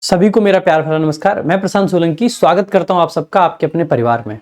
सभी को मेरा प्यार भरा नमस्कार। मैं प्रशांत सोलंकी स्वागत करता हूं आप सबका आपके अपने परिवार में।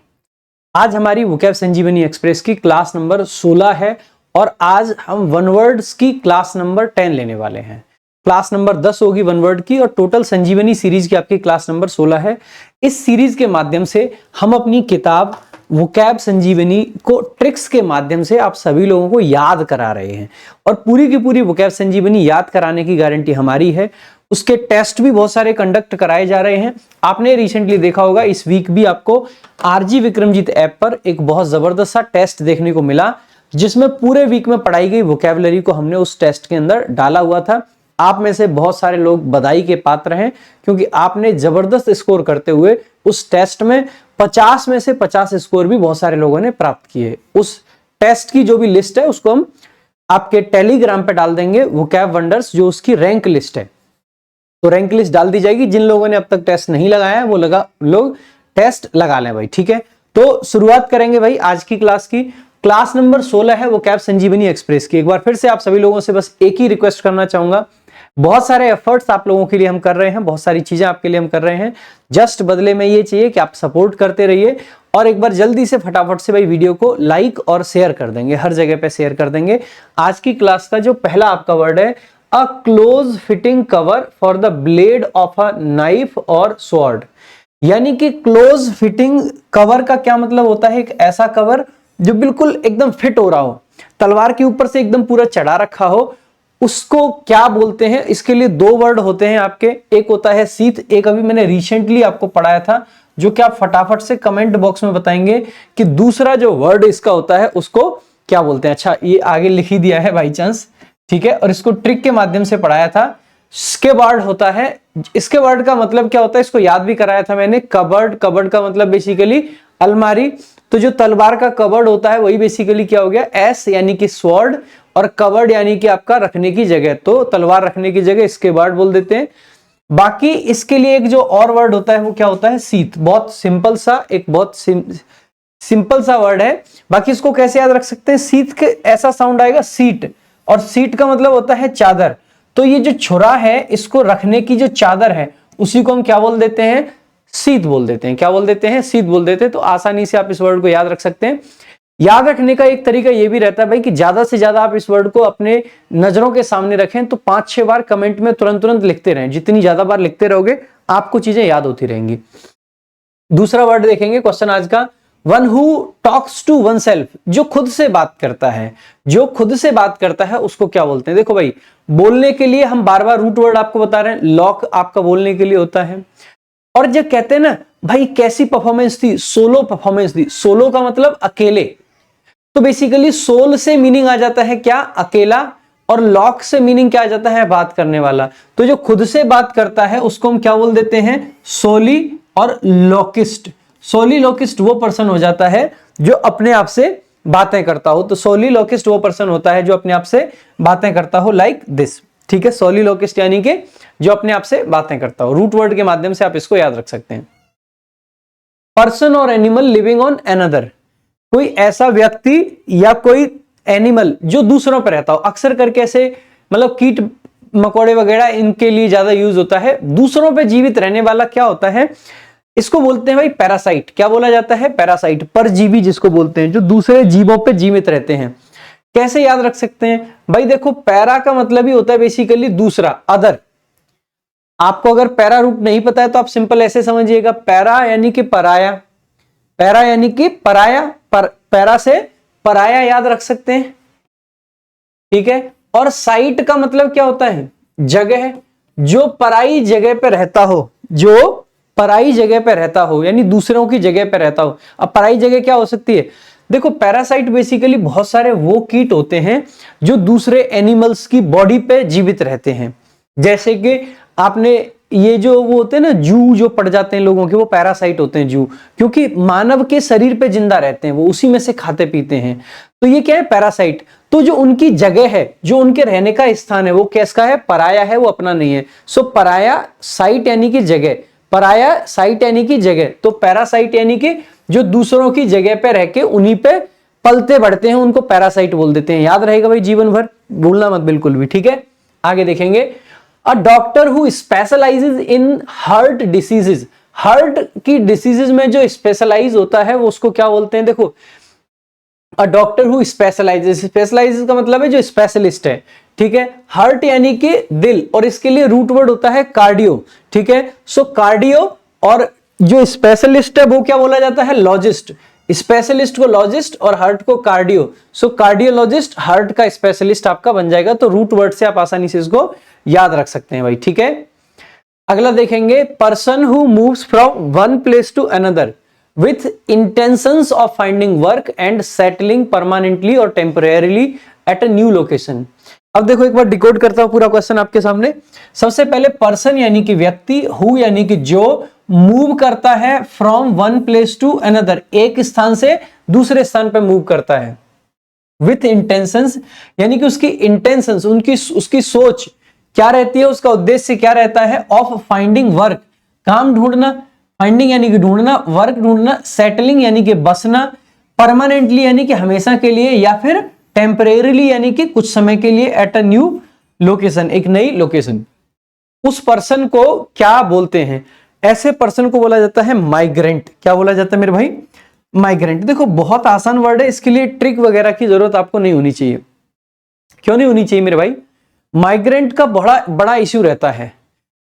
आज हमारी वोकैब संजीवनी एक्सप्रेस की क्लास नंबर 16 है और आज हम वन वर्ड्स की क्लास नंबर 10 लेने वाले हैं। क्लास नंबर 10 होगी वन वर्ड की और टोटल संजीवनी सीरीज की आपकी क्लास नंबर 16 है। इस सीरीज के माध्यम से हम अपनी किताब वोकैब संजीवनी को ट्रिक्स के माध्यम से आप सभी लोगों को याद करा रहे हैं और पूरी की पूरी वोकैब संजीवनी याद कराने की गारंटी हमारी है। उसके टेस्ट भी बहुत सारे कंडक्ट कराए जा रहे हैं। आपने रिसेंटली देखा होगा इस वीक भी आपको आरजी विक्रमजीत ऐप पर एक बहुत जबरदस्त सा टेस्ट देखने को मिला, जिसमें पूरे वीक में पढ़ाई गई वोकैबुलरी को हमने उस टेस्ट के अंदर डाला हुआ था। आप में से बहुत सारे लोग बधाई के पात्र हैं क्योंकि आपने जबरदस्त स्कोर करते हुए उस टेस्ट में 50 में से 50 स्कोर भी बहुत सारे लोगों ने प्राप्त किए। उस टेस्ट की जो भी लिस्ट है उसको हम आपके टेलीग्राम पे डाल देंगे, वोकैब वंडर्स, जो उसकी रैंक लिस्ट है। तो रैंक लिस्ट डाल दी जाएगी। जिन लोगों ने अब तक टेस्ट नहीं लगाया है वो लोग टेस्ट लगा लें भाई, ठीक है। तो शुरुआत करेंगे भाई आज की क्लास की। क्लास नंबर 16 है वोकैब संजीवनी एक्सप्रेस की। एक बार फिर से आप सभी लोगों से बस एक ही रिक्वेस्ट करना चाहूंगा, बहुत सारे एफर्ट्स आप लोगों के लिए हम कर रहे हैं, बहुत सारी चीजें आपके लिए हम कर रहे हैं, जस्ट बदले में ये चाहिए कि आप सपोर्ट करते रहिए और एक बार जल्दी से फटाफट से भाई वीडियो को लाइक और शेयर कर देंगे, हर जगह पे शेयर कर देंगे। आज की क्लास का जो पहला आपका वर्ड है, a close fitting cover for the blade of a knife और स्वॉर्ड। यानी कि क्लोज फिटिंग कवर का क्या मतलब होता है? एक ऐसा कवर जो बिल्कुल एकदम फिट हो रहा हो, तलवार के ऊपर से एकदम पूरा चढ़ा रखा हो, उसको क्या बोलते हैं? इसके लिए दो वर्ड होते हैं आपके, एक होता है शीथ, एक अभी मैंने रिसेंटली आपको पढ़ाया था जो कि आप फटाफट से कमेंट बॉक्स में बताएंगे कि दूसरा जो वर्ड इसका होता है उसको क्या बोलते हैं। अच्छा, ये आगे लिख ही दिया है बाई चांस, ठीक है, और इसको ट्रिक के माध्यम से पढ़ाया था। स्केबार्ड होता है। स्केबार्ड का मतलब क्या होता है इसको याद भी कराया था मैंने। कबर्ड, कबर्ड का मतलब बेसिकली अलमारी। तो जो तलवार का कबर्ड होता है वही बेसिकली क्या हो गया, एस यानी कि स्वॉर्ड, और कवर्ड यानी कि आपका रखने की जगह, तो तलवार रखने की जगह स्केबार्ड बोल देते हैं। बाकी इसके लिए एक जो और वर्ड होता है वो क्या होता है, शीथ। बहुत सिंपल सा, एक बहुत सिंपल सा वर्ड है। बाकी इसको कैसे याद रख सकते हैं? शीथ के ऐसा साउंड आएगा सीट, और सीट का मतलब होता है चादर। तो ये जो छुरा है, इसको रखने की जो चादर है उसी को हम क्या बोल देते हैं, शीथ बोल देते हैं। क्या बोल देते हैं? शीथ बोल देते हैं। तो आसानी से आप इस वर्ड को याद रख सकते हैं। याद रखने का एक तरीका ये भी रहता है भाई कि ज्यादा से ज्यादा आप इस वर्ड को अपने नजरों के सामने रखें, तो 5-6 बार कमेंट में तुरंत लिखते रहें। जितनी ज्यादा बार लिखते रहोगे आपको चीजें याद होती रहेंगी। दूसरा वर्ड देखेंगे क्वेश्चन आज का, one who talks to oneself, जो खुद से बात करता है। जो खुद से बात करता है उसको क्या बोलते हैं? देखो भाई, बोलने के लिए हम बार बार रूट वर्ड आपको बता रहे हैं, लॉक आपका बोलने के लिए होता है। और जब कहते हैं ना भाई कैसी परफॉर्मेंस थी, सोलो परफॉर्मेंस थी। सोलो का मतलब अकेले, तो बेसिकली सोल से मीनिंग आ जाता है क्या, अकेला, और लॉक से मीनिंग क्या आ जाता है, बात करने वाला। तो जो खुद से बात करता है उसको हम क्या बोल देते हैं, सोली और लॉकिस्ट। सोली लॉकिस्ट वो पर्सन हो जाता है जो अपने आप से बातें करता हो। तो सोली लॉकिस्ट वो पर्सन होता है जो अपने आप से बातें करता हो, लाइक दिस, ठीक है। सोली लॉकिस्ट यानी कि जो अपने आप से बातें करता हो। रूट वर्ड के माध्यम से आप इसको याद रख सकते हैं। पर्सन और एनिमल लिविंग ऑन अनदर, कोई ऐसा व्यक्ति या कोई एनिमल जो दूसरों पर रहता हो। अक्सर करके ऐसे मतलब कीट मकोड़े वगैरह इनके लिए ज्यादा यूज होता है। दूसरों पे जीवित रहने वाला क्या होता है, इसको बोलते हैं भाई पैरासाइट। क्या बोला जाता है? पैरासाइट, परजीवी जिसको बोलते हैं, जो दूसरे जीवों पे जीवित रहते हैं। कैसे याद रख सकते हैं भाई? देखो, पैरा का मतलब ही होता है बेसिकली दूसरा, अदर। आपको अगर पैरा रूट नहीं पता है तो आप सिंपल ऐसे समझिएगा, पैरा यानी कि पराया, पैरा यानी कि पराया, पैरा से पराया याद रख सकते हैं, ठीक है। और साइट का मतलब क्या होता है, जगह, जो पराई जगह पे रहता हो, जो पराई जगह पे रहता हो यानी दूसरों की जगह पे रहता हो। अब पराई जगह क्या हो सकती है? देखो, पैरासाइट बेसिकली बहुत सारे वो कीट होते हैं जो दूसरे एनिमल्स की बॉडी पे जीवित रहते हैं। जैसे कि आपने ये जो वो होते हैं ना, जू जो पड़ जाते हैं लोगों के, वो पैरासाइट होते हैं जू, क्योंकि मानव के शरीर पे जिंदा रहते हैं, वो उसी में से खाते पीते हैं। तो ये क्या है, पैरासाइट। तो जो उनकी जगह है, जो उनके रहने का स्थान है, वो कैसा है, पराया है, वो अपना नहीं है। सो पराया साइट यानी कि जगह, पराया साइट यानी कि जगह। तो पैरासाइट यानी कि जो दूसरों की जगह पे रह के उन्हीं पे पलते बढ़ते हैं, उनको पैरासाइट बोल देते हैं। याद रहेगा भाई जीवन भर, भूलना मत बिल्कुल भी, ठीक है। आगे देखेंगे, a doctor who specialises in heart diseases, heart की डिसीजेज में जो स्पेशलाइज होता है वो उसको क्या बोलते हैं? देखो, a doctor who specialises, specialises का मतलब है जो स्पेशलिस्ट है, ठीक है। हार्ट यानी कि दिल, और इसके लिए रूट वर्ड होता है कार्डियो, ठीक है। सो कार्डियो, और जो स्पेशलिस्ट है वो क्या बोला जाता है? लॉजिस्ट। स्पेशलिस्ट को लॉजिस्ट और हार्ट को कार्डियो, सो कार्डियोलॉजिस्ट हार्ट का स्पेशलिस्ट आपका बन जाएगा। तो रूट वर्ड से आप आसानी से इसको याद रख सकते हैं भाई, ठीक है। अगला देखेंगे, person who moves from one place to another with intentions of finding work and settling permanently or temporarily at a new location। अब देखो एक बार डिकोड करता हूं पूरा क्वेश्चन आपके सामने। सबसे पहले पर्सन यानी कि व्यक्ति, हु यानी कि जो, मूव करता है from one place to another, एक स्थान से दूसरे स्थान पर मूव करता है। विथ इंटेंशंस यानी कि उसकी इंटेंशंस, उसकी सोच क्या रहती है, उसका उद्देश्य क्या रहता है? ऑफ फाइंडिंग वर्क, काम ढूंढना, फाइंडिंग यानी कि ढूंढना, वर्क ढूंढना, सेटलिंग यानी कि बसना, परमानेंटली यानी कि हमेशा के लिए, या फिर टेम्परेरीली यानी कि कुछ समय के लिए, एट अ न्यू लोकेशन, एक नई लोकेशन। उस पर्सन को क्या बोलते हैं? ऐसे पर्सन को बोला जाता है माइग्रेंट। क्या बोला जाता है मेरे भाई? माइग्रेंट। देखो बहुत आसान वर्ड है, इसके लिए ट्रिक वगैरह की जरूरत आपको नहीं होनी चाहिए। क्यों नहीं होनी चाहिए मेरे भाई? माइग्रेंट का बड़ा बड़ा इश्यू रहता है।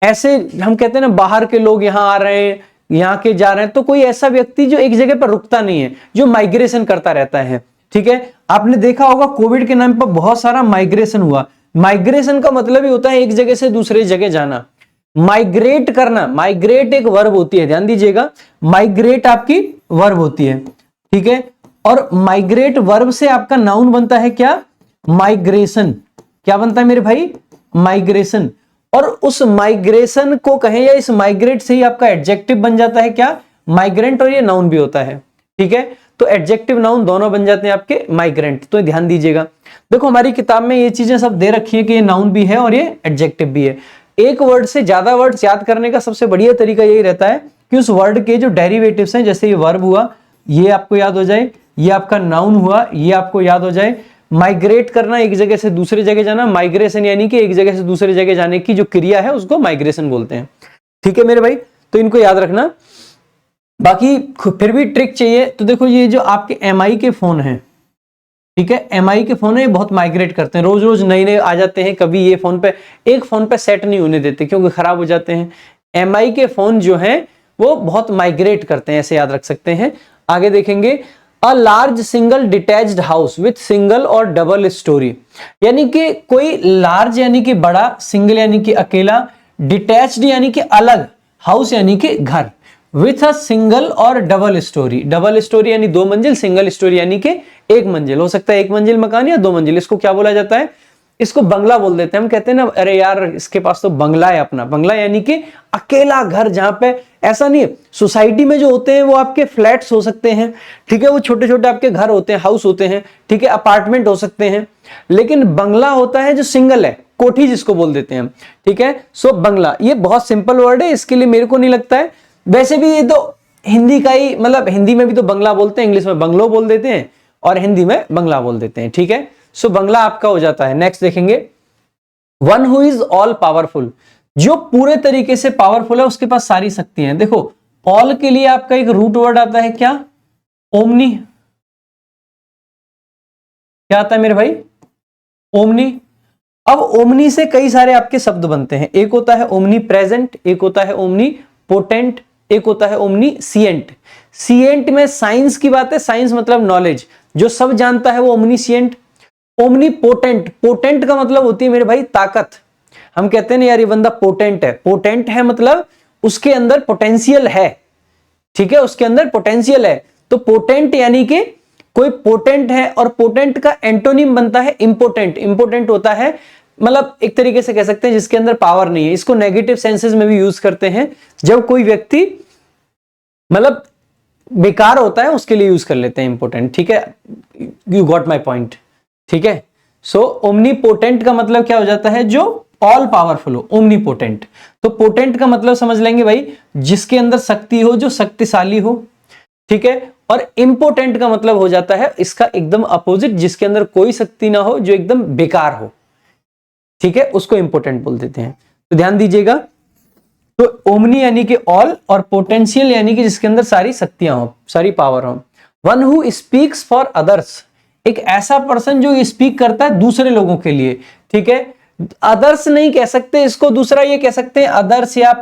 ऐसे हम कहते हैं ना, बाहर के लोग यहाँ आ रहे हैं, यहाँ के जा रहे हैं, तो कोई ऐसा व्यक्ति जो एक जगह पर रुकता नहीं है, जो माइग्रेशन करता रहता है, ठीक है। आपने देखा होगा कोविड के नाम पर बहुत सारा माइग्रेशन हुआ। माइग्रेशन का मतलब ही होता है एक जगह से दूसरे जगह जाना। माइग्रेट करना, माइग्रेट एक वर्ब होती है, ध्यान दीजिएगा, माइग्रेट आपकी वर्ब होती है, ठीक है। और माइग्रेट वर्ब से आपका नाउन बनता है क्या? माइग्रेशन। क्या बनता है मेरे भाई? माइग्रेशन। और उस माइग्रेशन को कहें, या इस माइग्रेट से ही आपका एडजेक्टिव बन जाता है क्या? माइग्रेंट। और ये नाउन भी होता है, ठीक है। तो एडजेक्टिव नाउन दोनों बन जाते हैं आपके माइग्रेंट। तो ध्यान दीजिएगा, देखो हमारी किताब में ये चीजें सब दे रखी है कि ये नाउन भी है और ये एडजेक्टिव भी है। एक वर्ड से ज्यादा वर्ड्स याद करने का सबसे बढ़िया तरीका यही रहता है कि उस वर्ड के जो डेरिवेटिव्स हैं, जैसे ये वर्ब हुआ, ये आपको याद हो जाए, ये आपका नाउन हुआ, ये आपको याद हो जाए। माइग्रेट करना, एक जगह से दूसरी जगह जाना, माइग्रेशन यानी कि एक जगह से दूसरी जगह जाने की जो क्रिया है उसको माइग्रेशन बोलते हैं, ठीक है मेरे भाई। तो इनको याद रखना। बाकी फिर भी ट्रिक चाहिए तो देखो, ये जो आपके MI के फोन हैं, ठीक है, MI के फोन है, ये बहुत माइग्रेट करते हैं, रोज रोज नए नए आ जाते हैं। कभी ये फोन पे, एक फोन पे सेट नहीं होने देते क्योंकि खराब हो जाते हैं। MI के फोन जो हैं वो बहुत माइग्रेट करते हैं, ऐसे याद रख सकते हैं। आगे देखेंगे, a large single detached house with single और डबल स्टोरी, यानी कि कोई लार्ज यानी कि बड़ा, सिंगल यानी कि अकेला, डिटैच्ड यानी कि अलग, हाउस यानी कि घर, विथ अ सिंगल और डबल स्टोरी। डबल स्टोरी यानी 2 मंजिल, सिंगल स्टोरी यानी कि 1 मंजिल, हो सकता है 1 मंजिल मकान या 2 मंजिल। इसको क्या बोला जाता है? इसको बंगला बोल देते हैं। हम कहते हैं ना, अरे यार इसके पास तो बंगला है अपना। बंगला यानी कि अकेला घर, जहां पे ऐसा नहीं है। सोसाइटी में जो होते हैं वो आपके फ्लैट्स हो सकते हैं, ठीक है, वो छोटे छोटे आपके घर होते हैं, हाउस होते हैं, ठीक है, अपार्टमेंट हो सकते हैं। लेकिन बंगला होता है जो सिंगल है, कोठी जिसको बोल देते हैं हम, ठीक है। सो बंगला, ये बहुत सिंपल वर्ड है, इसके लिए मेरे को नहीं लगता है, वैसे भी ये तो हिंदी का ही, मतलब हिंदी में भी तो बंगला बोलते हैं, इंग्लिश में बंगलो बोल देते हैं और हिंदी में बंगला बोल देते हैं, ठीक है। सो बंगला आपका हो जाता है। नेक्स्ट देखेंगे, one who is all powerful, जो पूरे तरीके से पावरफुल है, उसके पास सारी शक्ति है। देखो ऑल के लिए आपका एक रूट वर्ड आता है क्या? ओमनी। क्या आता है मेरे भाई? ओमनी। अब ओमनी से कई सारे आपके शब्द बनते हैं। एक होता है ओमनी प्रेजेंट, एक होता है ओमनी पोटेंट, एक होता है ओमनी सिएंट। सिएंट में साइंस की बात है, साइंस मतलब नॉलेज, जो सब जानता है वो ओमनी सिएंट। ओमनी पोटेंट, पोटेंट का मतलब होती है मेरे भाई ताकत। हम कहते हैं ना यार ये बंदा पोटेंट है, पोटेंट है मतलब उसके अंदर पोटेंशियल है, ठीक है, उसके अंदर पोटेंशियल है। तो पोटेंट यानी कि कोई पोटेंट है, और पोटेंट का एंटोनिम बनता है इंपोर्टेंट। इंपोर्टेंट होता है मतलब एक तरीके से कह सकते हैं जिसके अंदर पावर नहीं है। इसको नेगेटिव सेंसेस में भी यूज करते हैं, जब कोई व्यक्ति मतलब बेकार होता है उसके लिए यूज कर लेते हैं इंपोर्टेंट, ठीक है। यू गॉट माई पॉइंट, ठीक है। सो ओमनीपोटेंट का मतलब क्या हो जाता है? जो ऑल पावरफुल हो, ओमनीपोटेंट। तो पोटेंट का मतलब समझ लेंगे भाई, जिसके अंदर शक्ति हो, जो शक्तिशाली हो, ठीक है। और इंपोर्टेंट का मतलब हो जाता है इसका एकदम अपोजिट, जिसके अंदर कोई शक्ति ना हो, जो एकदम बेकार हो, ठीक है, उसको इंपोर्टेंट बोल देते हैं। तो ध्यान दीजिएगा, तो ओमनी यानी कि ऑल, और पोटेंशियल यानी कि जिसके अंदर सारी शक्तियां हो, सारी पावर हो। One who speaks for others, एक ऐसा पर्सन जो स्पीक करता है दूसरे लोगों के लिए, ठीक है। अदर्स नहीं कह सकते इसको, दूसरा ये कह सकते हैं अदर्स, या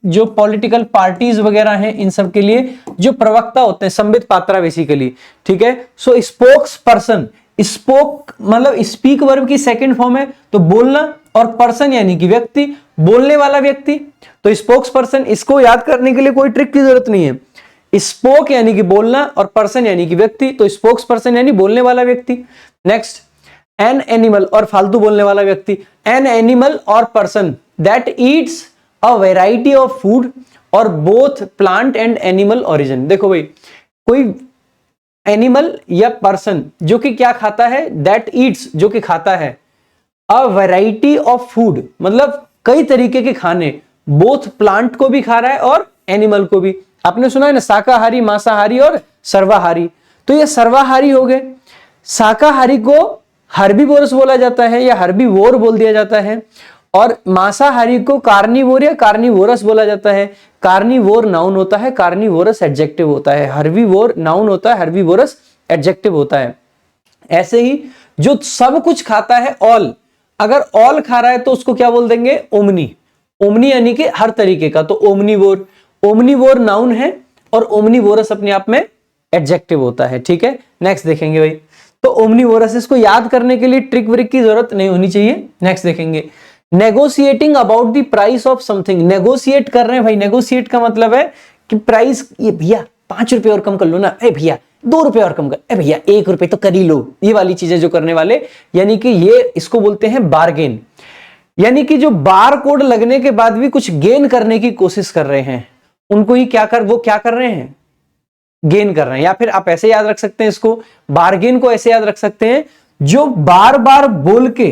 जो पॉलिटिकल पार्टीज वगैरह हैं इन सब के लिए जो प्रवक्ता होते हैं, संबित पात्रा बेसिकली, ठीक है। सो स्पोक्स पर्सन, स्पोक मतलब स्पीक वर्ब की सेकंड फॉर्म है, तो बोलना, और पर्सन यानी कि व्यक्ति, बोलने वाला व्यक्ति। तो स्पोक्स पर्सन, इसको याद करने के लिए कोई ट्रिक की जरूरत नहीं है। स्पोक यानी कि बोलना और पर्सन यानी कि व्यक्ति, तो स्पोक्स पर्सन यानी बोलने वाला व्यक्ति। नेक्स्ट, एन एनिमल, और फालतू बोलने वाला व्यक्ति। एन एनिमल और person that eats a variety of food और both plant and animal origin. देखो भाई, कोई एनिमल या पर्सन जो कि क्या खाता है, दैट ईट्स जो कि खाता है, अ वैरायटी ऑफ फूड मतलब कई तरीके के खाने, बोथ प्लांट को भी खा रहा है और एनिमल को भी। आपने सुना है ना, शाकाहारी, मांसाहारी और सर्वाहारी, तो ये सर्वाहारी हो गए। शाकाहारी को हर्बीवोरस बोला जाता है या हर्बीवोर बोल दिया जाता है, और मांसाहारी को कार्निवोर या कार्निवोरस बोला जाता है। कार्निवोर नाउन होता है, कार्निवोरस एडजेक्टिव होता है। हर्बीवोर नाउन होता है, हर्बीवोरस एडजेक्टिव होता है। ऐसे ही जो सब कुछ खाता है, ऑल, अगर ऑल खा रहा है तो उसको क्या बोल देंगे, ओमनी। ओमनी यानी कि हर तरीके का, तो ओमनीवोर। ओमनीवोर नाउन है और ओमनीवोरस अपने आप में एडजेक्टिव होता है, ठीक है। नेक्स्ट देखेंगे भाई, तो ओमनीवोरस, इसको याद करने के लिए ट्रिक व्रिक की जरूरत नहीं होनी चाहिए। नेक्स्ट देखेंगे, negotiating about the price of something. Negotiate कर रहे हैं भाई, नेगोशिएट का मतलब है कि प्राइस, ये भैया 5 रुपए और कम कर लो ना, ए भैया 2 रुपए और कम कर, ए भैया 1 रुपए तो कर ही लो, ये वाली चीजें जो करने वाले, यानी कि ये इसको बोलते हैं बार्गेन। यानी कि जो बार कोड लगने के बाद भी कुछ गेन करने की कोशिश कर रहे हैं, उनको ही वो क्या कर रहे हैं, गेन कर रहे हैं। या फिर आप ऐसे याद रख सकते हैं इसको, बार्गेन को ऐसे याद रख सकते हैं, जो बार बार बोल के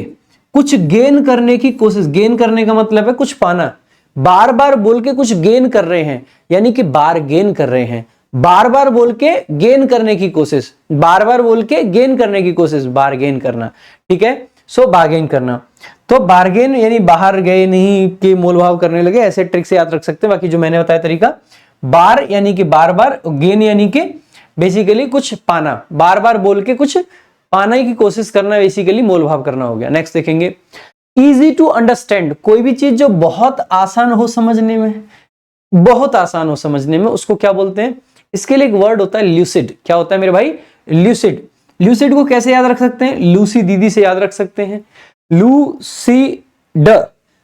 कुछ गेन करने की कोशिश। गेन करने का मतलब है कुछ पाना, बार बार बोल के कुछ गेन कर रहे हैं, यानी कि बार्गेन कर रहे हैं। बार बार बोल के गेन करने की कोशिश, बार बार बोल के गेन करने की कोशिश, बार्गेन करना, ठीक है। सो बार्गेन करना, तो बार्गेन यानी बाहर गए नहीं कि मोल भाव करने लगे, ऐसे ट्रिक से याद रख सकते हैं। बाकी जो मैंने बताया तरीका, बार यानी कि बार बार, गेन यानी कि बेसिकली कुछ पाना, बार बार बोल के कुछ पाने की कोशिश करना, बेसिकली मोल भाव करना हो गया। नेक्स्ट देखेंगे, इजी टू अंडरस्टैंड, कोई भी चीज जो बहुत आसान हो समझने में, बहुत आसान हो समझने में, उसको क्या बोलते हैं। इसके लिए एक वर्ड होता है ल्यूसिड। क्या होता है मेरे भाई, ल्यूसिड। ल्यूसिड को कैसे याद रख सकते हैं, लूसी दीदी से याद रख सकते हैं। लूसीड,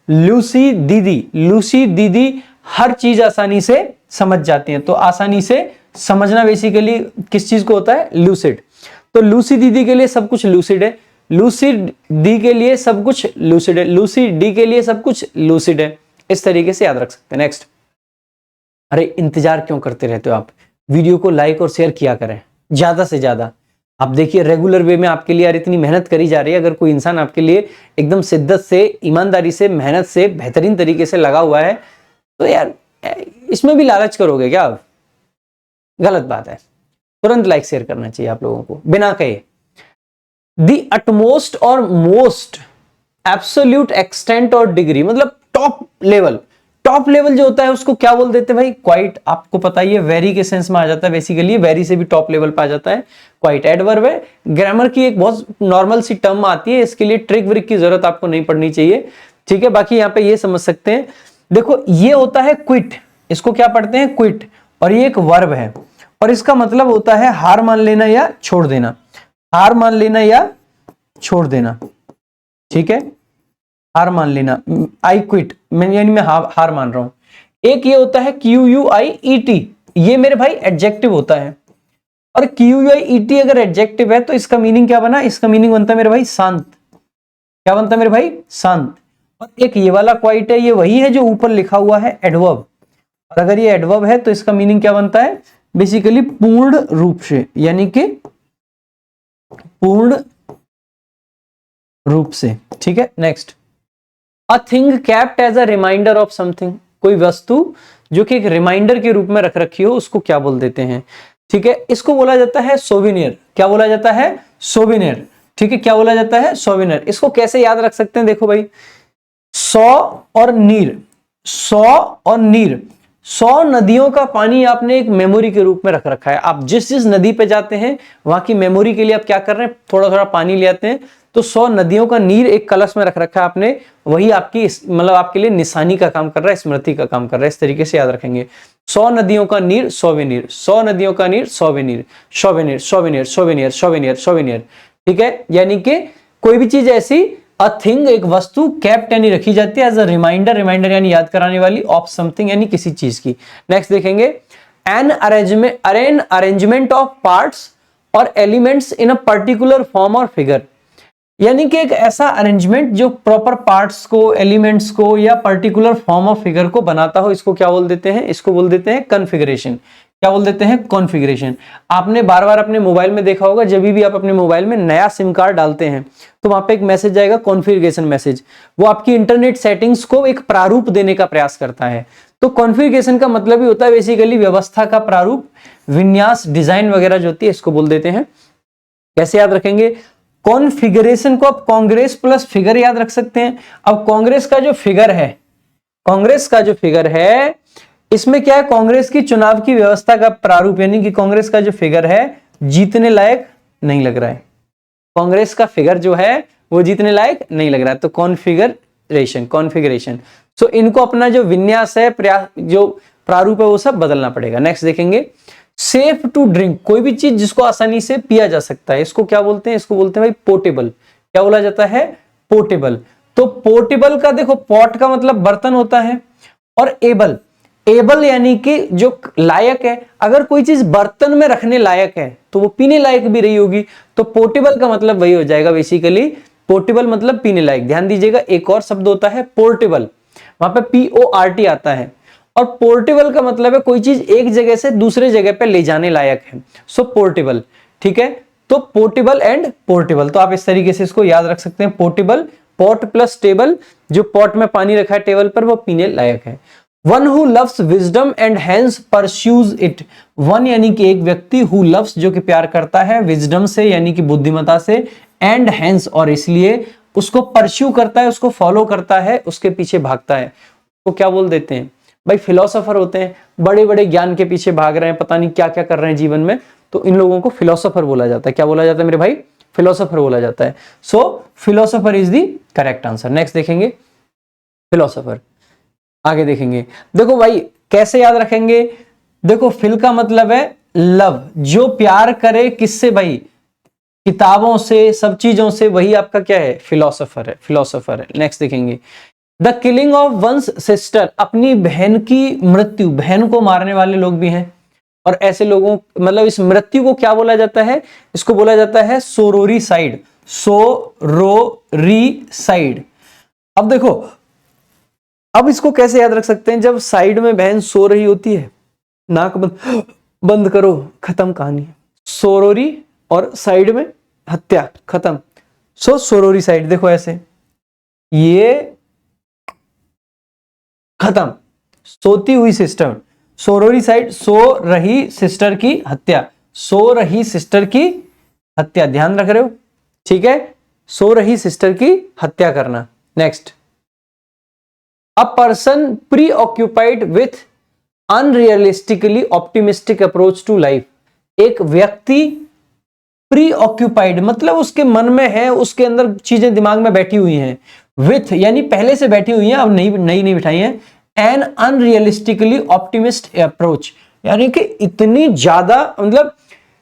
लूसी दीदी, लूसी दीदी हर चीज आसानी से समझ जाती हैं, तो आसानी से समझना बेसिकली किस चीज को होता है, लूसिड। तो लूसी दीदी के लिए सब कुछ लूसिड है, लूसी डी के लिए सब कुछ लूसिड है, लूसी डी के लिए सब कुछ लूसिड है। इस तरीके से याद रख सकते हैं। नेक्स्ट, अरे इंतजार क्यों करते रहते हो आप, वीडियो को लाइक और शेयर किया करें ज्यादा से ज्यादा। आप देखिए रेगुलर वे में आपके लिए यार इतनी मेहनत करी जा रही है, अगर कोई इंसान आपके लिए एकदम शिद्दत से, ईमानदारी से, मेहनत से, बेहतरीन तरीके से लगा हुआ है, तो यार इसमें भी लालच करोगे क्या आप, गलत बात है। तुरंत लाइक शेयर करना चाहिए आप लोगों को बिना कहे। दी अटमोस्ट और मोस्ट, एब्सोल्यूट, एक्सटेंट और डिग्री, मतलब टॉप लेवल। टॉप लेवल जो होता है उसको क्या बोल देते हैं भाई, क्वाइट। आपको पता ही है, वेरी के सेंस में आ जाता है बेसिकली, वेरी से भी टॉप लेवल पे आ जाता है। क्वाइट एडवर्ब है, ग्रामर की एक बहुत नॉर्मल सी टर्म आती है, इसके लिए ट्रिक व्रिक की जरूरत आपको नहीं पड़नी चाहिए, ठीक है। बाकी यहाँ पे ये समझ सकते हैं, देखो ये होता है क्विट, इसको क्या पढ़ते हैं, क्विट, और ये एक वर्ब है, और इसका मतलब होता है हार मान लेना या छोड़ देना, हार मान लेना या छोड़ देना, ठीक है। हार मान लेना, आई क्विट, यानी मैं हार मान रहा हूं। एक ये होता है QUIET, ये मेरे भाई एडजेक्टिव होता है, और QUIET अगर एडजेक्टिव है तो इसका मीनिंग क्या बना, इसका मीनिंग बनता है मेरे भाई शांत। क्या बनता है मेरे भाई, शांत। और एक ये वाला क्वाइट है, ये वही है जो ऊपर लिखा हुआ है एडवर्ब, और अगर ये एडवर्ब है तो इसका मीनिंग क्या बनता है, बेसिकली पूर्ण रूप से, यानी कि पूर्ण रूप से, ठीक है। Next, a thing kept as a reminder of something, कोई वस्तु जो कि एक रिमाइंडर के रूप में रख रखी हो, उसको क्या बोल देते हैं, ठीक है। इसको बोला जाता है सोविनियर। क्या बोला जाता है, सोविनियर, ठीक है। क्या बोला जाता है, सोविनियर। इसको कैसे याद रख सकते हैं, देखो भाई, सौ और नीर, 100 और नीर, 100 नदियों का पानी आपने एक मेमोरी के रूप में रख रखा है। आप जिस जिस नदी पे जाते हैं वहां की मेमोरी के लिए आप क्या कर रहे हैं, थोड़ा थोड़ा पानी ले आते हैं। तो 100 नदियों का नीर एक कलश में रख रखा है आपने, वही आपकी मतलब आपके लिए निशानी का काम कर रहा है, स्मृति का काम कर रहा है। इस तरीके से याद रखेंगे, 100 नदियों का नीर 100वें नीर, 100 नदियों का नीर 100वें नीर, 100वें नीर, 100वें नीर, 100वें नीर, 100वें नीर, 100वें नीर। ठीक है, यानी कि कोई भी चीज ऐसी, अ थिंग एक वस्तु केप्ट यानी रखी जाती है एज अ रिमाइंडर, रिमाइंडर यानी याद कराने वाली, ऑफ समथिंग यानी किसी चीज की। नेक्स्ट देखेंगे, एन अरेंजमेंट ऑफ पार्ट्स और elements in a particular form और फिगर, यानी कि एक ऐसा अरेंजमेंट जो प्रॉपर पार्ट्स को, एलिमेंट्स को या पर्टिकुलर फॉर्म ऑफ फिगर को बनाता हो, इसको क्या बोल देते हैं, इसको बोल देते हैं कॉन्फ़िगरेशन। क्या बोल देते हैं, कॉन्फ़िगरेशन। आपने बार बार अपने मोबाइल में देखा होगा, जब भी आप अपने मोबाइल में नया सिम कार्ड डालते हैं तो वहां पे एक मैसेज आएगा, कॉन्फ़िगरेशन मैसेज। वो आपकी इंटरनेट सेटिंग्स को एक प्रारूप देने का प्रयास करता है। तो कॉन्फ़िगरेशन का मतलब ही होता है बेसिकली व्यवस्था का प्रारूप, विन्यास, डिजाइन वगैरह जो होती है, इसको बोल देते हैं। कैसे याद रखेंगे, कॉन्फ़िगरेशन को आप कांग्रेस प्लस फिगर याद रख सकते हैं। अब कांग्रेस का जो फिगर है, कांग्रेस का जो फिगर है, इसमें क्या है, कांग्रेस की चुनाव की व्यवस्था का प्रारूप, यानी कि कांग्रेस का जो फिगर है जीतने लायक नहीं लग रहा है। कांग्रेस का फिगर जो है वो जीतने लायक नहीं लग रहा है, तो कॉन्फ़िगरेशन। सो इनको अपना जो विन्यास है, जो प्रारूप है, वो सब बदलना पड़ेगा। नेक्स्ट देखेंगे, सेफ टू ड्रिंक, कोई भी चीज जिसको आसानी से पिया जा सकता है, इसको क्या बोलते हैं, इसको बोलते हैं भाई पोर्टेबल। क्या बोला जाता है, पोर्टेबल। तो पोर्टेबल का देखो, पॉट का मतलब बर्तन होता है, और एबल, एबल यानी कि जो लायक है। अगर कोई चीज बर्तन में रखने लायक है तो वो पीने लायक भी रही होगी, तो पोर्टेबल का मतलब वही हो जाएगा बेसिकली, पोर्टेबल मतलब पीने लायक। ध्यान दीजिएगा, एक और शब्द होता है पोर्टेबल, वहां पे PORT आता है, और पोर्टेबल का मतलब है कोई चीज एक जगह से दूसरे जगह पे ले जाने लायक है, सो पोर्टेबल। ठीक है, तो पोर्टेबल एंड पोर्टेबल, तो आप इस तरीके से इसको याद रख सकते हैं, पोर्टेबल, पॉट प्लस टेबल, जो पॉट में पानी रखा है टेबल पर वो पीने लायक है। One who loves wisdom and hence pursues it, one यानी कि एक व्यक्ति, हु लव्स जो कि प्यार करता है, विजडम से यानी कि बुद्धिमत्ता से, एंड हेंस और इसलिए उसको परस्यू करता है, उसको फॉलो करता है, उसके पीछे भागता है, तो क्या बोल देते हैं भाई, फिलोसोफर होते हैं। बड़े बड़े ज्ञान के पीछे भाग रहे हैं, पता नहीं क्या क्या कर रहे हैं जीवन में, तो इन लोगों को फिलोसोफर बोला जाता है। क्या बोला जाता है मेरे भाई, फिलोसोफर बोला जाता है। So philosopher is the correct answer. Next देखेंगे, फिलोसोफर। आगे देखेंगे, देखो भाई कैसे याद रखेंगे, देखो फिल का मतलब है लव, जो प्यार करे किससे भाई, किताबों से, सब चीजों से, वही आपका क्या है, फिलोसोफर है, फिलोसोफर है। नेक्स्ट देखेंगे, the killing of one's sister, अपनी बहन की मृत्यु, बहन को मारने वाले लोग भी हैं, और ऐसे लोगों मतलब इस मृत्यु को क्या बोला जाता है, इसको बोला जाता है सोरोरीसाइड, सोरोरीसाइड। अब देखो, अब इसको कैसे याद रख सकते हैं, जब साइड में बहन सो रही होती है, नाक बंद करो, खत्म कहानी। सोरोरी और साइड में हत्या, खत्म। सो सोरोरीसाइड, देखो ऐसे, ये खत्म, सोती हुई सिस्टर, सोरोरीसाइड, सो रही सिस्टर की हत्या, सो रही सिस्टर की हत्या, ध्यान रख रहे हो, ठीक है, सो रही सिस्टर की हत्या करना। Next, a person preoccupied with unrealistically optimistic approach to life, एक व्यक्ति प्री ऑक्यूपाइड मतलब उसके मन में है, उसके अंदर चीजें दिमाग में बैठी हुई हैं, विथ यानी पहले से बैठी हुई हैं, अब नई नहीं बिठाई हैं, एन अनरियलिस्टिकली ऑप्टिमिस्ट अप्रोच, यानी कि इतनी ज्यादा, मतलब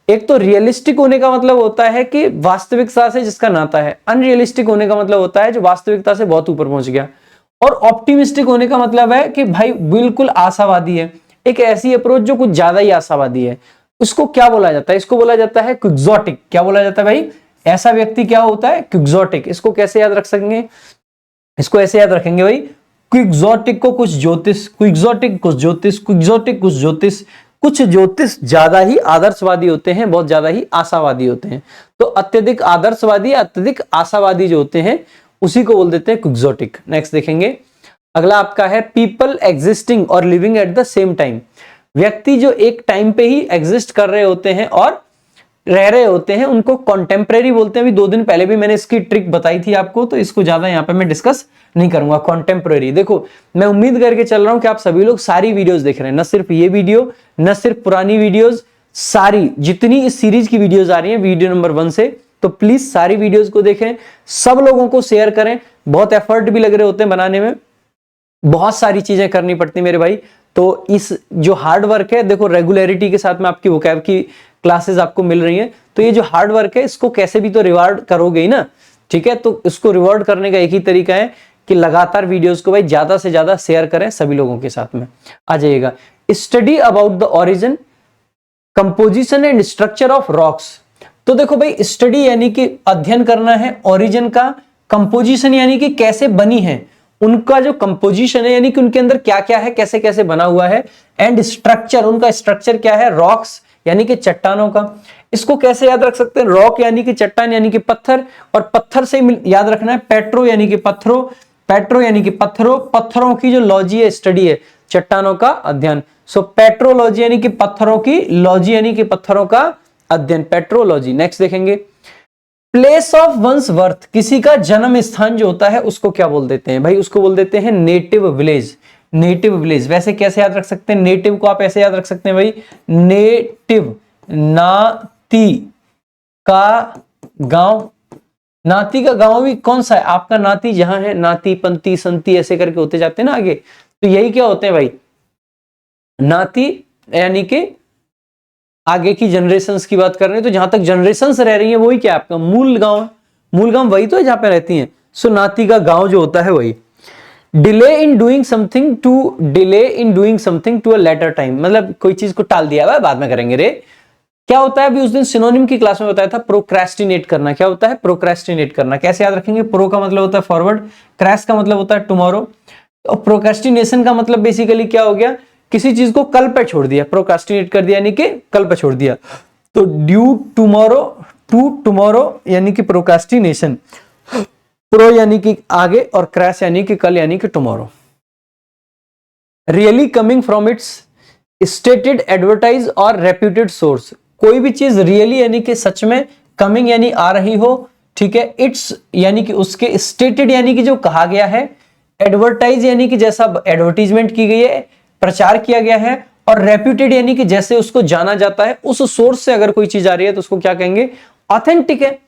एक तो रियलिस्टिक होने का मतलब होता है कि वास्तविकता से जिसका नाता है, अनरियलिस्टिक होने का मतलब होता है जो वास्तविकता से बहुत ऊपर पहुंच गया, और ऑप्टिमिस्टिक होने का मतलब है कि भाई बिल्कुल आशावादी है, एक ऐसी अप्रोच जो कुछ ज्यादा ही आशावादी है। इसको क्या बोला जाता है, इसको बोला जाता है क्विक्सोटिक। क्या बोला जाता है भाई, ऐसा व्यक्ति क्या होता है, क्विक्सोटिक। इसको कैसे याद रख सकेंगे, इसको ऐसे याद रखेंगे भाई, क्विक्सोटिक को कुछ ज्योतिष, क्विक्सोटिक कुछ ज्योतिष, क्विक्सोटिक कुछ ज्योतिष, कुछ ज्योतिष ज्यादा ही आदर्शवादी होते हैं, बहुत ज्यादा ही आशावादी होते हैं, तो अत्यधिक आदर्शवादी, अत्यधिक आशावादी जो होते हैं उसी को बोल देते हैं क्विक्सोटिक। नेक्स्ट देखेंगे, अगला आपका है पीपल एग्जिस्टिंग और living at the same time, व्यक्ति जो एक टाइम पे ही एग्जिस्ट कर रहे होते हैं और रह रहे होते हैं उनको कॉन्टेम्परेरी बोलते हैं। अभी 2 दिन पहले भी मैंने इसकी ट्रिक बताई थी आपको, तो इसको ज्यादा यहाँ पे मैं डिस्कस नहीं करूंगा। कॉन्टेम्परेरी, देखो मैं उम्मीद करके चल रहा हूं कि आप सभी लोग सारी वीडियोस देख रहे हैं, न सिर्फ ये वीडियो, न सिर्फ पुरानी वीडियोस, सारी जितनी इस सीरीज की वीडियोस आ रही हैं वीडियो नंबर 1 से, तो प्लीज सारी वीडियोस को देखें, सब लोगों को शेयर करें। बहुत एफर्ट भी लग रहे होते हैं बनाने में, बहुत सारी चीजें करनी पड़ती मेरे भाई। तो इस जो हार्ड वर्क है, देखो रेगुलरिटी के साथ में आपकी वोकैब की क्लासेस आपको मिल रही हैं, तो ये जो हार्ड वर्क है इसको कैसे भी तो रिवार्ड करोगे ही ना, ठीक है। तो इसको रिवार्ड करने का एक ही तरीका है कि लगातार वीडियोस को भाई ज्यादा से ज्यादा शेयर करें सभी लोगों के साथ में। आ जाइएगा, study about the origin, composition and structure of rocks. तो देखो भाई, स्टडी यानी कि अध्ययन करना है ओरिजिन का, कंपोजिशन यानी कि कैसे बनी है, उनका जो कंपोजिशन है यानी कि उनके अंदर क्या क्या है, कैसे कैसे बना हुआ है, एंड स्ट्रक्चर, उनका स्ट्रक्चर क्या है, रॉक्स यानी कि चट्टानों का। इसको कैसे याद रख सकते हैं, रॉक यानी कि चट्टान यानी कि पत्थर, और पत्थर से याद रखना है पेट्रो यानी कि पत्थरों, पेट्रो यानी कि पत्थरों, पत्थरों की जो लॉजी है, स्टडी है, चट्टानों का अध्ययन। सो पेट्रोलॉजी यानी कि पत्थरों की, लॉजी यानी कि पत्थरों का अध्ययन, पेट्रोलॉजी। नेक्स्ट देखेंगे, प्लेस ऑफ वंस बर्थ, किसी का जन्म स्थान जो होता है उसको क्या बोल देते हैं भाई, उसको बोल देते हैं नेटिव विलेज। नेटिव विलेज वैसे कैसे याद रख सकते हैं, नेटिव को आप ऐसे याद रख सकते हैं भाई, नेटिव, नाती का गांव। नाती का गांव भी कौन सा है, आपका नाती जहां है, नाती, पंती, संती ऐसे करके होते जाते हैं ना आगे, तो यही क्या होते हैं भाई, नाती यानी कि आगे की जनरेशंस की बात कर रहे हैं, तो जहां तक जनरेशंस रह रही हैं वही क्या आपका मूल गांव है, मूल गांव वही तो है जहां पे रहती हैं। सो नाती का गांव जो होता है वही। Delay in doing something to, delay in doing something to a later time, मतलब कोई चीज को टाल दिया, बाद में करेंगे रे। क्या होता है, अभी उस दिन सिनोनिम की क्लास में बताया था, प्रोक्रेस्टिनेट करना। क्या होता है, प्रोक्रेस्टिनेट करना। कैसे याद रखेंगे, प्रो का मतलब होता है फॉरवर्ड, क्रैश का मतलब होता है टुमारो, और प्रोक्रेस्टिनेशन का मतलब बेसिकली क्या हो गया, किसी चीज को कल पे छोड़ दिया, प्रोक्रेस्टिनेट कर दिया यानी कि कल पे छोड़ दिया। तो ड्यू टुमारो, टू टुमारो यानी कि प्रोक्रेस्टिनेशन, प्रो यानी कि आगे, और क्रैश यानी कि कल यानी कि tomorrow. Really coming from its stated, advertise और रेप्यूटेड सोर्स, कोई भी चीज रियली यानी कि सच में, कमिंग यानी आ रही हो, ठीक है, इट्स यानी कि उसके, स्टेटेड यानी कि जो कहा गया है, एडवर्टाइज यानी कि जैसा एडवर्टीजमेंट की गई है, प्रचार किया गया है, और रेप्यूटेड यानी कि जैसे उसको जाना जाता है, उस सोर्स से अगर कोई चीज आ रही है तो उसको क्या कहेंगे, ऑथेंटिक है।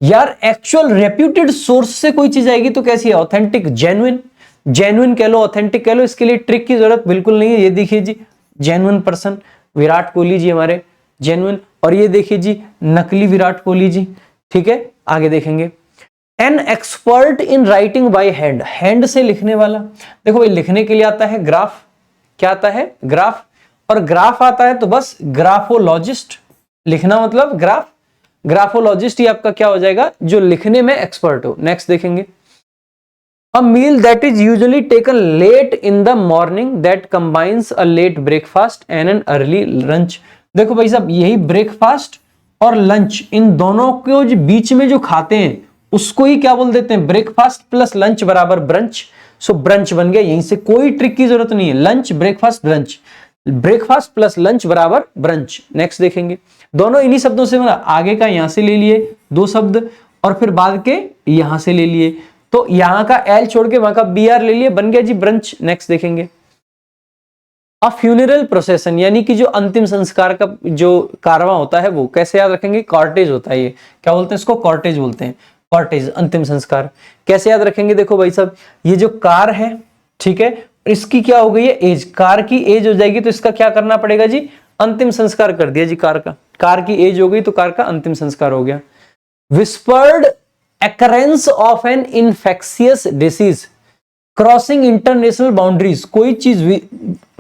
यार एक्चुअल रेप्यूटेड सोर्स से कोई चीज आएगी तो कैसी है, ऑथेंटिक, जेन्युइन, जेन्युइन कह लो, ऑथेंटिक कह लो, इसके लिए ट्रिक की जरूरत बिल्कुल नहीं है। ये देखिए जी, जेन्युइन पर्सन विराट कोहली जी हमारे जेन्युइन, और ये देखिए जी नकली विराट कोहली जी, ठीक है। आगे देखेंगे, an expert in writing by hand, hand से लिखने वाला। देखो भाई, लिखने के लिए आता है ग्राफ, क्या आता है, ग्राफ, और ग्राफ आता है तो बस ग्राफोलॉजिस्ट, लिखना मतलब ग्राफ, ग्राफोलॉजिस्ट ही आपका क्या हो जाएगा, जो लिखने में एक्सपर्ट हो। नेक्स्ट देखेंगे, a meal that is usually taken late in the morning that combines a late breakfast and an early lunch. देखो भाई साहब, यही ब्रेकफास्ट और लंच, इन दोनों को जो बीच में जो खाते हैं उसको ही क्या बोल देते हैं, ब्रेकफास्ट प्लस लंच बराबर ब्रंच। सो ब्रंच बन गया, यहीं से कोई ट्रिक की जरूरत नहीं है, lunch breakfast brunch, breakfast plus lunch बराबर ब्रंच। नेक्स्ट देखेंगे, दोनों इन्हीं शब्दों से बना, आगे का यहां से ले लिए 2 शब्द, और फिर बाद के यहां से ले लिए, तो यहां का एल छोड़ के वहां का बी आर ले लिए, बन गया जी ब्रंच। नेक्स्ट देखेंगे, अ फ्यूनरल प्रोसेशन यानी कि जो अंतिम संस्कार का जो कारवां होता है वो कैसे याद रखेंगे, कॉर्टेज होता है, ये क्या बोलते हैं इसको, कॉर्टेज बोलते हैं, कॉर्टेज, अंतिम संस्कार। कैसे याद रखेंगे, देखो भाई साहब, ये जो कार है, ठीक है, इसकी क्या हो गई है एज, कार की एज हो जाएगी तो इसका क्या करना पड़ेगा जी, अंतिम संस्कार कर दिया जी कार का, कार की एज हो गई तो कार का अंतिम संस्कार हो गया। Whispered occurrence of an infectious disease crossing international boundaries, कोई चीज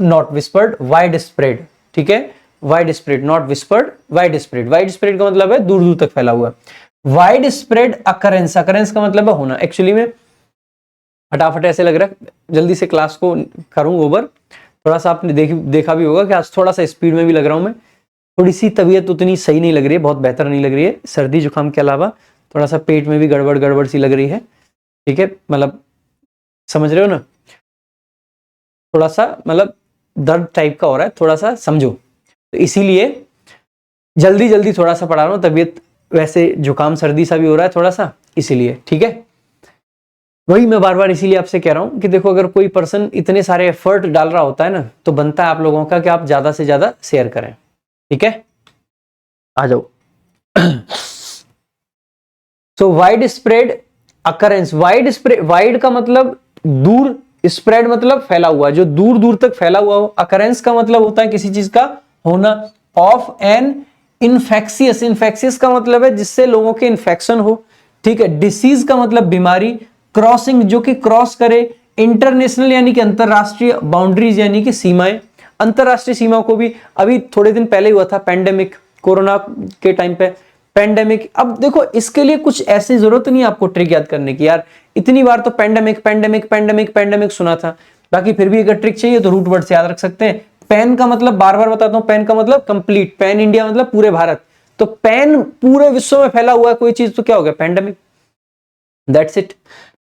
not whispered, wide spread, ठीक है, wide spread, not whispered, wide spread, wide spread का मतलब है दूर दूर तक फैला हुआ, wide spread occurrence, occurrence का मतलब है होना। एक्चुअली में फटाफट ऐसे लग रहा है जल्दी से क्लास को करूं ओवर, थोड़ा सा आपने देखा भी होगा कि आज थोड़ा सा स्पीड में भी लग रहा हूं मैं, थोड़ी सी तबीयत उतनी सही नहीं लग रही है, बहुत बेहतर नहीं लग रही है, सर्दी जुकाम के अलावा थोड़ा सा पेट में भी गड़बड़ गड़बड़ सी लग रही है, ठीक है, मतलब समझ रहे हो ना, थोड़ा सा मतलब दर्द टाइप का हो रहा है, थोड़ा सा समझो। तो इसीलिए जल्दी जल्दी थोड़ा सा पढ़ा रहा हूँ, तबीयत वैसे जुकाम सर्दी सा भी हो रहा है थोड़ा सा, इसीलिए, ठीक है। वही मैं बार बार इसीलिए आपसे कह रहा हूं कि देखो, अगर कोई पर्सन इतने सारे एफर्ट डाल रहा होता है ना, तो बनता है आप लोगों का कि आप ज्यादा से ज्यादा शेयर करें, ठीक है। आ जाओ। सो वाइड स्प्रेड अकरेंस, वाइड का मतलब दूर, स्प्रेड मतलब फैला हुआ, जो दूर दूर तक फैला हुआ हो। अकरेंस का मतलब होता है किसी चीज का होना। ऑफ एन इन्फेक्शियस, इन्फेक्शियस का मतलब है जिससे लोगों के इन्फेक्शन हो, ठीक है। डिसीज का मतलब बीमारी। क्रॉसिंग, जो कि क्रॉस करे। इंटरनेशनल यानी कि अंतरराष्ट्रीय। बाउंड्रीज यानी कि सीमाएं। अंतरराष्ट्रीय सीमा को भी अभी थोड़े दिन पहले हुआ था पेंडेमिक, कोरोना के टाइम पे पेंडेमिक। अब देखो, इसके लिए कुछ ऐसी जरूरत नहीं है आपको ट्रिक याद करने की यार, इतनी बार तो पेंडेमिक पेंडेमिक पेंडेमिक पेंडेमिक सुना था। बाकी फिर भी अगर ट्रिक चाहिए तो रूट वर्ड से याद रख सकते हैं। पैन का मतलब बार बार बताता हूं, पैन का मतलब कंप्लीट, पैन इंडिया मतलब पूरे भारत। तो पैन पूरे विश्व में फैला हुआ है कोई चीज, तो क्या हो गया, पेंडेमिक। दैट्स इट,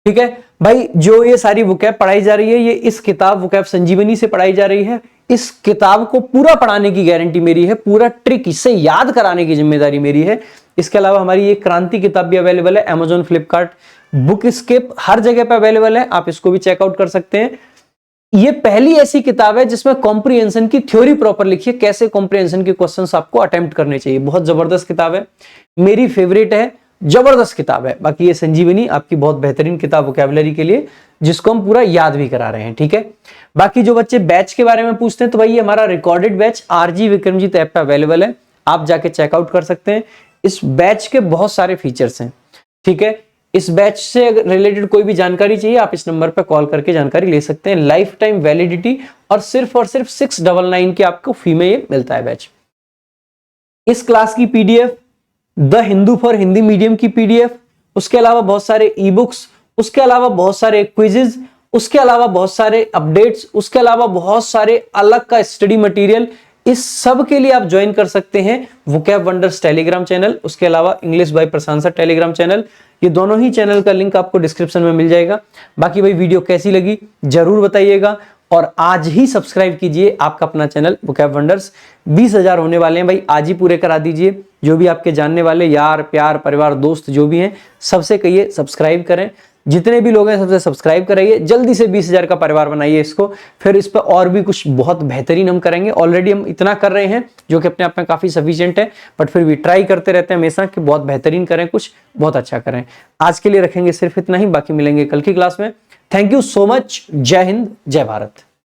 ठीक है भाई। जो ये सारी वोकैब पढ़ाई जा रही है, ये इस किताब वोकैब संजीवनी से पढ़ाई जा रही है। इस किताब को पूरा पढ़ाने की गारंटी मेरी है, पूरा ट्रिक इससे याद कराने की जिम्मेदारी मेरी है। इसके अलावा हमारी ये क्रांति किताब भी अवेलेबल है अमेजॉन, फ्लिपकार्ट, बुक स्किप, हर जगह पे अवेलेबल है, आप इसको भी चेकआउट कर सकते हैं। ये पहली ऐसी किताब है जिसमें कॉम्प्रिहेंशन की थ्योरी प्रॉपर लिखी है, कैसे कॉम्प्रिहेंशन के क्वेश्चंस आपको अटेम्प्ट करने चाहिए। बहुत जबरदस्त किताब है, मेरी फेवरेट है, जबरदस्त किताब है। बाकी ये संजीवनी आपकी बहुत बेहतरीन किताब वोकैबुलरी के लिए, जिसको हम पूरा याद भी करा रहे हैं, ठीक है। बाकी जो बच्चे बैच के बारे में पूछते हैं, तो भाई ये हमारा recorded batch R G Vikramjit app पे अवेलेबल है, आप जाके चेकआउट कर सकते हैं। इस बैच के बहुत सारे फीचर्स हैं, ठीक है। इस बैच से रिलेटेड कोई भी जानकारी चाहिए, आप इस नंबर पर कॉल करके जानकारी ले सकते हैं। लाइफ टाइम वैलिडिटी और सिर्फ 699 के आपको फी में ये मिलता है बैच। इस क्लास की PDF, the Hindu for Hindi medium की पीडीएफ, उसके अलावा बहुत सारे ई बुक्स, उसके अलावा बहुत सारे क्विजेज, उसके अलावा बहुत सारे अपडेट्स, उसके अलावा बहुत सारे अलग का स्टडी मटेरियल, इस सब के लिए आप ज्वाइन कर सकते हैं वोकैब वंडर्स टेलीग्राम चैनल, उसके अलावा English by Prashant sir Telegram channel. ये दोनों ही चैनल का लिंक आपको डिस्क्रिप्शन में मिल जाएगा। बाकी भाई वीडियो कैसी लगी जरूर बताइएगा, और आज ही सब्सक्राइब कीजिए आपका अपना चैनल वोकैब वंडर्स। 20,000 होने वाले हैं भाई, आज ही पूरे करा दीजिए। जो भी आपके जानने वाले यार प्यार परिवार दोस्त जो भी हैं, सबसे कहिए सब्सक्राइब करें। जितने भी लोग हैं सबसे सब्सक्राइब कराइए, जल्दी से 20,000 का परिवार बनाइए इसको। फिर इस पर और भी कुछ बहुत बेहतरीन हम करेंगे। ऑलरेडी हम इतना कर रहे हैं जो कि अपने आप में काफी सफिशिएंट है, बट फिर भी ट्राई करते रहते हैं हमेशा कि बहुत बेहतरीन करें, कुछ बहुत अच्छा करें। आज के लिए रखेंगे सिर्फ इतना ही, बाकी मिलेंगे कल की क्लास में। Thank you so much. जय हिंद, जय भारत।